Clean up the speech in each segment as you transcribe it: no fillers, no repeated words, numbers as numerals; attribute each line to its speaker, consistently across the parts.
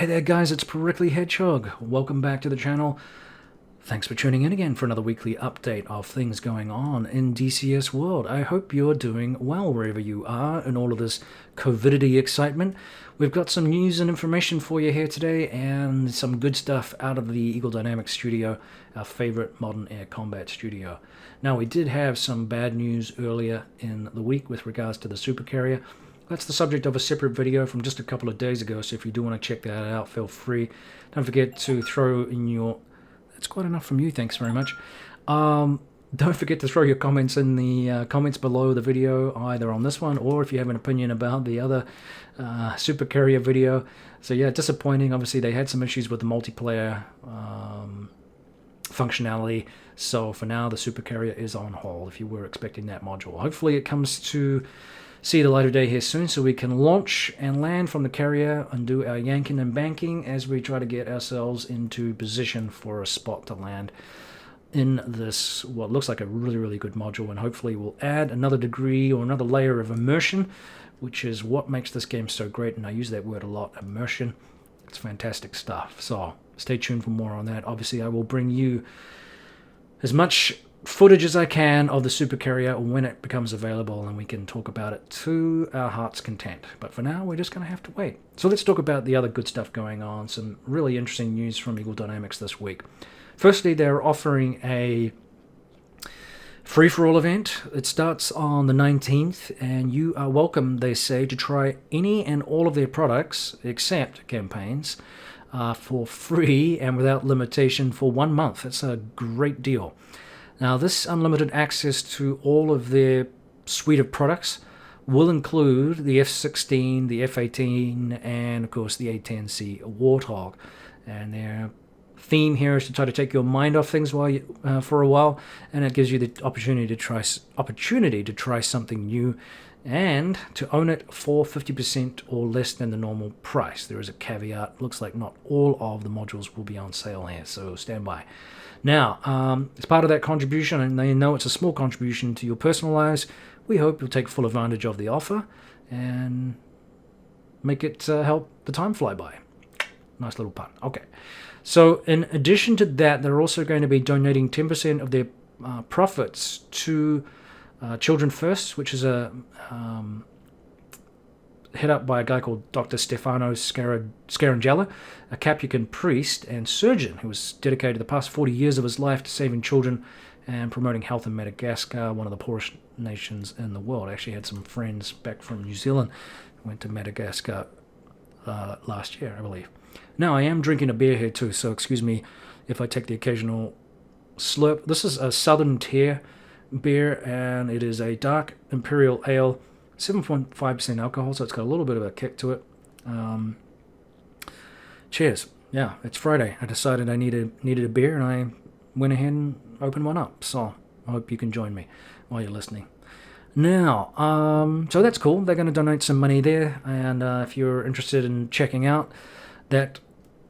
Speaker 1: Hey there guys, it's Prickly Hedgehog. Welcome back to the channel. Thanks for tuning in again for another weekly update of things going on in DCS world. I hope you're doing well wherever you are in all of this COVIDity excitement. We've got some news and information for you here today and some good stuff out of the Eagle Dynamics studio, our favorite modern air combat studio. Now, we did have some bad news earlier in the week with regards to the supercarrier. That's the subject of a separate video from just a couple of days ago, so if you do want to check that out, feel free. Don't forget to throw in your... That's quite enough from you, thanks very much. Don't forget to throw your comments in the comments below the video, either on this one, or if you have an opinion about the other supercarrier video. So yeah, disappointing. Obviously, they had some issues with the multiplayer functionality, so for now, the supercarrier is on hold, if you were expecting that module. Hopefully, it comes to see the light of day here soon, so we can launch and land from the carrier and do our yanking and banking as we try to get ourselves into position for a spot to land in this, what looks like a really good module, and hopefully we'll add another degree or another layer of immersion, which is what makes this game so great, and I use that word a lot, immersion. It's fantastic stuff, so stay tuned for more on that. Obviously, I will bring you as much footage as I can of the supercarrier when it becomes available, and we can talk about it to our heart's content. But for now, we're just going to have to wait. So let's talk about the other good stuff going on. Some really interesting news from Eagle Dynamics this week. Firstly, they're offering a free-for-all event. It starts on the 19th, and you are welcome, they say, to try any and all of their products, except campaigns, for free and without limitation for 1 month. That's a great deal. Now, this unlimited access to all of their suite of products will include the F16, the F18, and of course the A10C Warthog. And their theme here is to try to take your mind off things while you, for a while, and it gives you the opportunity to try something new and to own it for 50% or less than the normal price. There is a caveat. Looks like not all of the modules will be on sale here, so stand by. Now, as part of that contribution, and they know it's a small contribution to your personal lives, we hope you'll take full advantage of the offer and make it help the time fly by. Nice little pun. Okay. So in addition to that, they're also going to be donating 10% of their profits to Children First, which is a head up by a guy called Dr. Stefano Scarangella, a Capuchin priest and surgeon who was dedicated the past 40 years of his life to saving children and promoting health in Madagascar, one of the poorest nations in the world. I actually had some friends back from New Zealand who went to Madagascar last year, I believe. Now, I am drinking a beer here too, so excuse me if I take the occasional slurp. This is a Southern Tier beer, and it is a dark imperial ale, 7.5% alcohol, so it's got a little bit of a kick to it. Cheers. Yeah, it's Friday. I decided I needed a beer, and I went ahead and opened one up. So I hope you can join me while you're listening. Now, so that's cool. They're going to donate some money there, and if you're interested in checking out that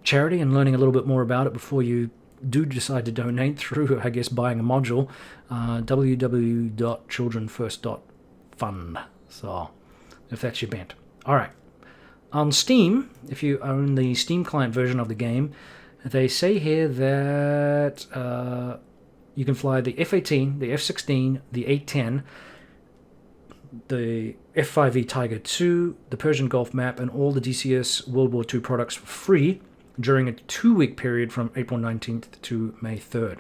Speaker 1: charity and learning a little bit more about it before you do decide to donate through, I guess, buying a module, www.childrenfirst.fund. So, if that's your bent. Alright. On Steam, if you own the Steam client version of the game, they say here that you can fly the F-18, the F-16, the A-10, the F-5E Tiger II, the Persian Gulf map, and all the DCS World War II products for free during a 2-week period from April 19th to May 3rd.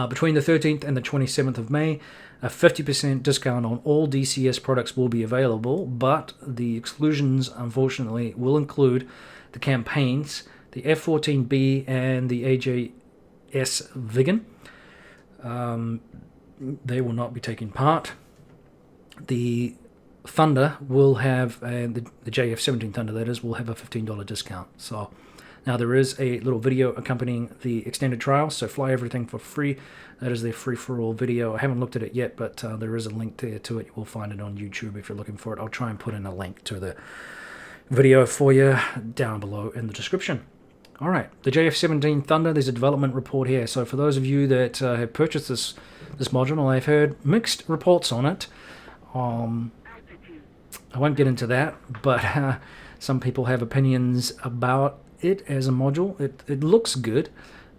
Speaker 1: Between the 13th and the 27th of May, a 50% discount on all DCS products will be available, but the exclusions, unfortunately, will include the campaigns, the F-14B and the AJS Viggen. They will not be taking part. The Thunder will have, the JF-17 Thunder, that is, will have a $15 discount. So now there is a little video accompanying the extended trial, so Fly Everything for Free. That is their free-for-all video. I haven't looked at it yet, but there is a link there to it. You will find it on YouTube if you're looking for it. I'll try and put in a link to the video for you down below in the description. All right, the JF-17 Thunder, there's a development report here. So for those of you that have purchased this module, I've heard mixed reports on it. I won't get into that, but Some people have opinions about it as a module. It looks good.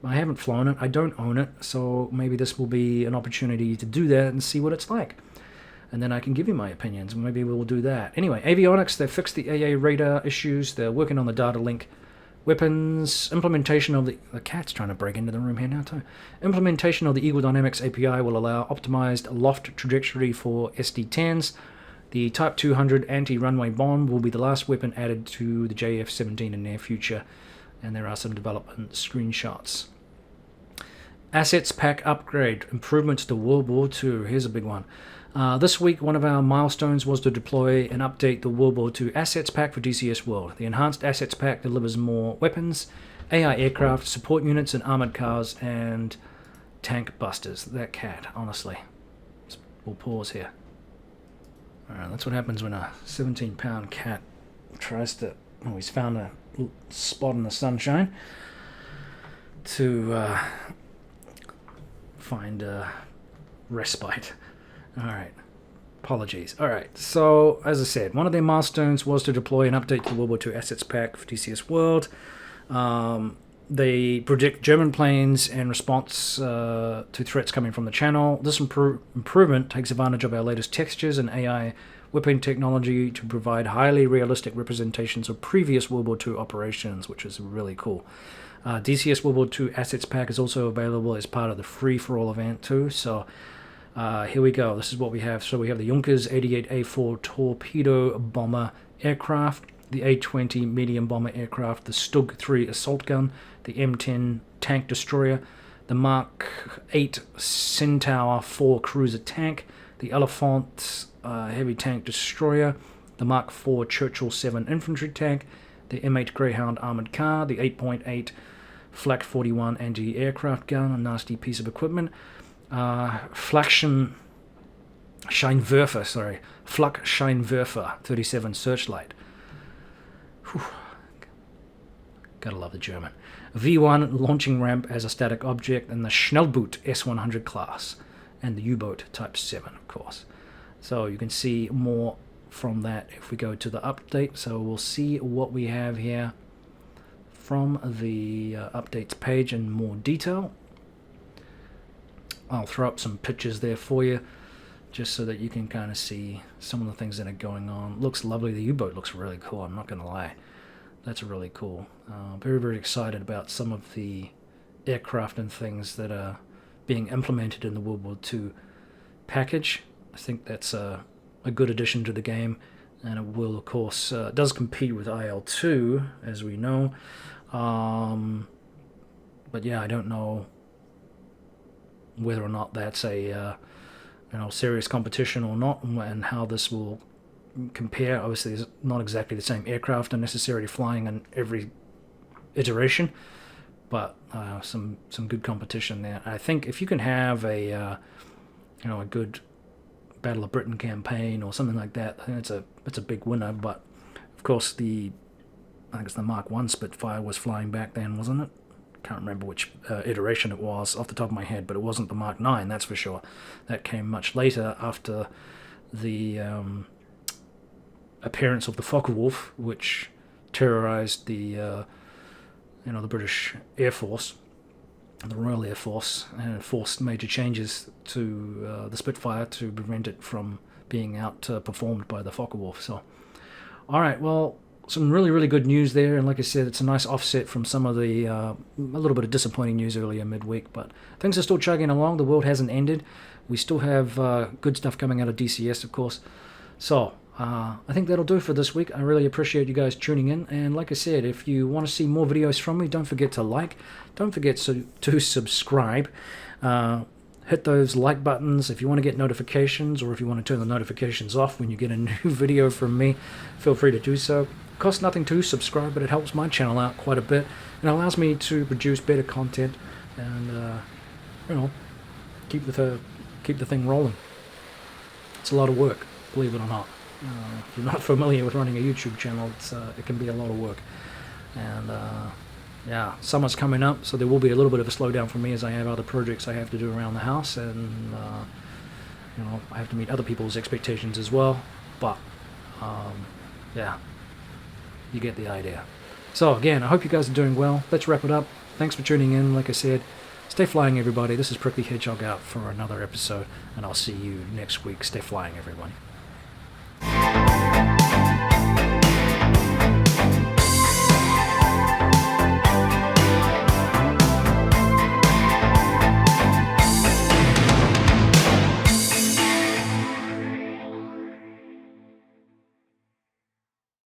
Speaker 1: I haven't flown it. I don't own it. So maybe this will be an opportunity to do that and see what it's like. And then I can give you my opinions. Maybe we'll do that. Anyway, avionics, they've fixed the AA radar issues. They're working on the data link. Weapons, implementation of the cat's trying to break into the room here now too. Implementation of the Eagle Dynamics API will allow optimized loft trajectory for SD-10s. The Type 200 anti-runway bomb will be the last weapon added to the F16 in the near future. And there are some development screenshots. Assets Pack upgrade, improvements to World War II. Here's a big one. This week, one of our milestones was to deploy and update the World War II Assets Pack for DCS World. The enhanced Assets Pack delivers more weapons, AI aircraft, support units, and armored cars, and tank busters. That cat, honestly. We'll pause here. Alright, that's what happens when a 17-pound cat tries to... Oh, he's found a spot in the sunshine to find respite. Alright, apologies. Alright, so as I said, one of their milestones was to deploy and update the World War II Assets Pack for DCS World. They predict German planes in response to threats coming from the channel. This improvement takes advantage of our latest textures and AI weapon technology to provide highly realistic representations of previous World War II operations, which is really cool. DCS World War II Assets Pack is also available as part of the free-for-all event too, so here we go. This is what we have. So we have the Junkers 88A4 torpedo bomber aircraft, the A-20 medium bomber aircraft, the Stug 3 assault gun, the M10 tank destroyer, the Mark 8 Centaur 4 cruiser tank, the Elephant heavy tank destroyer, the Mark 4 Churchill 7 infantry tank, the M8 Greyhound armored car, the 8.8 Flak 41 anti-aircraft gun, a nasty piece of equipment, Flak Scheinwerfer 37 Searchlight. Whew. Gotta love the German. V1 launching ramp as a static object, and the Schnellboot S100 class, and the U-boat Type 7, of course. So you can see more from that if we go to the update. So we'll see what we have here from the updates page in more detail. I'll throw up some pictures there for you, just so that you can kind of see some of the things that are going on. Looks lovely. The U-boat looks really cool, I'm not going to lie. That's really cool. Very, very excited about some of the aircraft and things that are being implemented in the World War II package. I think that's a good addition to the game, and it will, of course, does compete with IL-2, as we know. But yeah, I don't know whether or not that's a serious competition or not, and how this will compare. Obviously, it's not exactly the same aircraft and necessarily flying in every iteration, but some good competition there. I think if you can have a good Battle of Britain campaign or something like that, I think it's a big winner. But of course, I think it's the Mark 1 Spitfire was flying back then, wasn't it? Can't remember which iteration it was off the top of my head, but it wasn't the Mark 9, that's for sure. That came much later, after the appearance of the Focke-Wulf, which terrorized the British Air Force, the Royal Air Force, and forced major changes to the Spitfire to prevent it from being outperformed by the Focke-Wulf. So, all right, well, some really, really good news there, and like I said, it's a nice offset from some of the a little bit of disappointing news earlier midweek, but things are still chugging along. The world hasn't ended. We still have good stuff coming out of DCS, of course. So I think that'll do for this week. I really appreciate you guys tuning in, and like I said, if you want to see more videos from me, don't forget to like, don't forget to subscribe. Hit those like buttons if you want to get notifications, or if you want to turn the notifications off when you get a new video from me, feel free to do so. It costs nothing to subscribe, but it helps my channel out quite a bit, and allows me to produce better content and keep the thing rolling. It's a lot of work, believe it or not. If you're not familiar with running a YouTube channel, it can be a lot of work. And yeah, summer's coming up, so there will be a little bit of a slowdown for me, as I have other projects I have to do around the house, and I have to meet other people's expectations as well. But yeah, You get the idea. So again, I hope you guys are doing well. Let's wrap it up. Thanks for tuning in. Like I said, stay flying, everybody. This is Prickly Hedgehog out for another episode, and I'll see you next week. Stay flying, everyone.